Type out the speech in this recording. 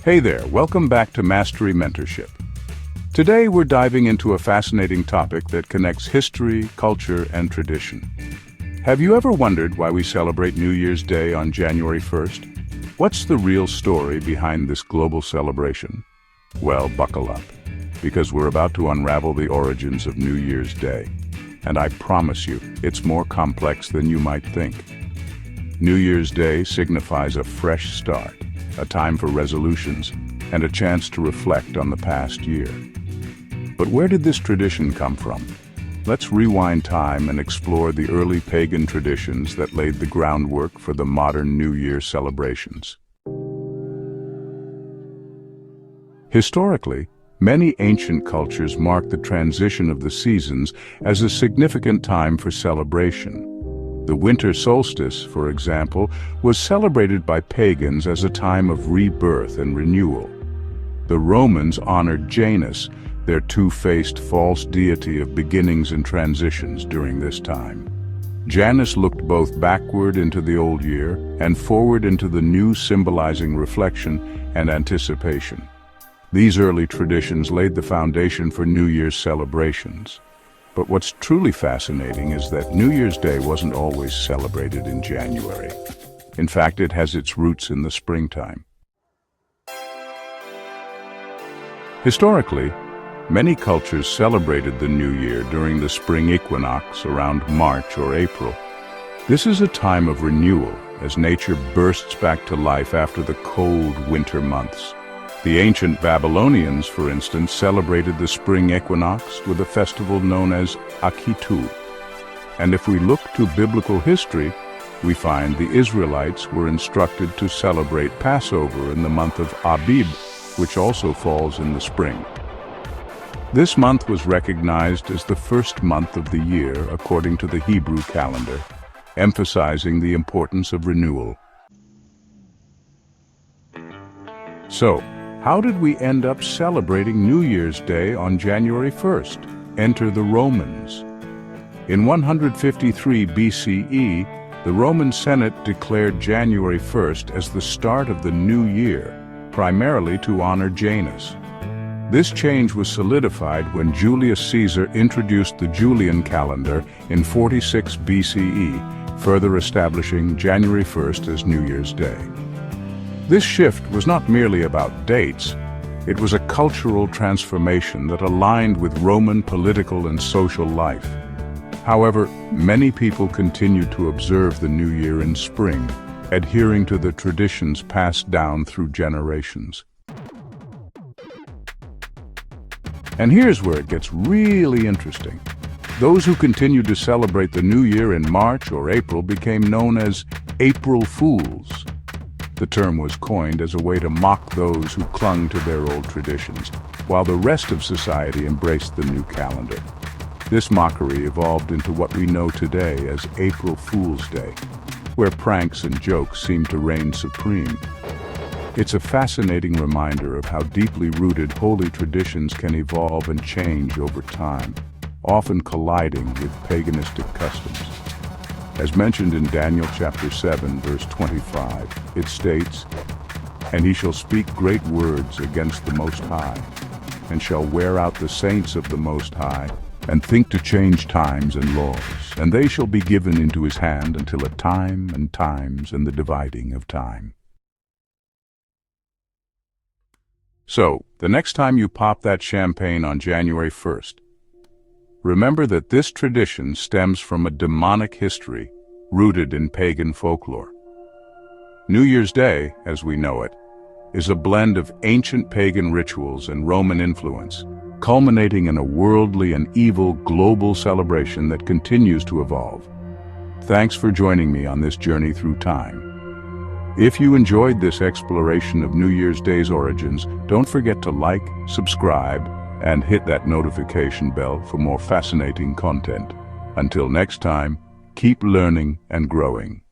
Hey there, welcome back to Mastery Mentorship. Today we're diving into a fascinating topic that connects history, culture, and tradition. Have you ever wondered why we celebrate New Year's Day on January 1st? What's the real story behind this global celebration? Well, buckle up, because we're about to unravel the origins of New Year's Day. And I promise you, it's more complex than you might think. New Year's Day signifies a fresh start, a time for resolutions, and a chance to reflect on the past year. But where did this tradition come from? Let's rewind time and explore the early pagan traditions that laid the groundwork for the modern New Year celebrations. Historically, many ancient cultures marked the transition of the seasons as a significant time for celebration. The winter solstice, for example, was celebrated by pagans as a time of rebirth and renewal. The Romans honored Janus, their two-faced false deity of beginnings and transitions during this time. Janus looked both backward into the old year and forward into the new, symbolizing reflection and anticipation. These early traditions laid the foundation for New Year's celebrations. But what's truly fascinating is that New Year's Day wasn't always celebrated in January. In fact, it has its roots in the springtime. Historically, many cultures celebrated the New Year during the spring equinox around March or April. This is a time of renewal as nature bursts back to life after the cold winter months. The ancient Babylonians, for instance, celebrated the spring equinox with a festival known as Akitu. And if we look to biblical history, we find the Israelites were instructed to celebrate Passover in the month of Abib, which also falls in the spring. This month was recognized as the first month of the year according to the Hebrew calendar, emphasizing the importance of renewal. So, how did we end up celebrating New Year's Day on January 1st? Enter the Romans. In 153 BCE, the Roman Senate declared January 1st as the start of the new year, primarily to honor Janus. This change was solidified when Julius Caesar introduced the Julian calendar in 46 BCE, further establishing January 1st as New Year's Day. This shift was not merely about dates, it was a cultural transformation that aligned with Roman political and social life. However, many people continued to observe the new year in spring, adhering to the traditions passed down through generations. And here's where it gets really interesting. Those who continued to celebrate the new year in March or April became known as April Fools. The term was coined as a way to mock those who clung to their old traditions, while the rest of society embraced the new calendar. This mockery evolved into what we know today as April Fool's Day, where pranks and jokes seem to reign supreme. It's a fascinating reminder of how deeply rooted holy traditions can evolve and change over time, often colliding with paganistic customs. As mentioned in Daniel chapter 7, verse 25, it states, "And he shall speak great words against the Most High, and shall wear out the saints of the Most High, and think to change times and laws, and they shall be given into his hand until a time and times and the dividing of time." So, the next time you pop that champagne on January 1st, remember that this tradition stems from a demonic history rooted in pagan folklore. New Year's Day, as we know it, is a blend of ancient pagan rituals and Roman influence, culminating in a worldly and evil global celebration that continues to evolve. Thanks for joining me on this journey through time. If you enjoyed this exploration of New Year's Day's origins, don't forget to like, subscribe, and hit that notification bell for more fascinating content. Until next time, keep learning and growing.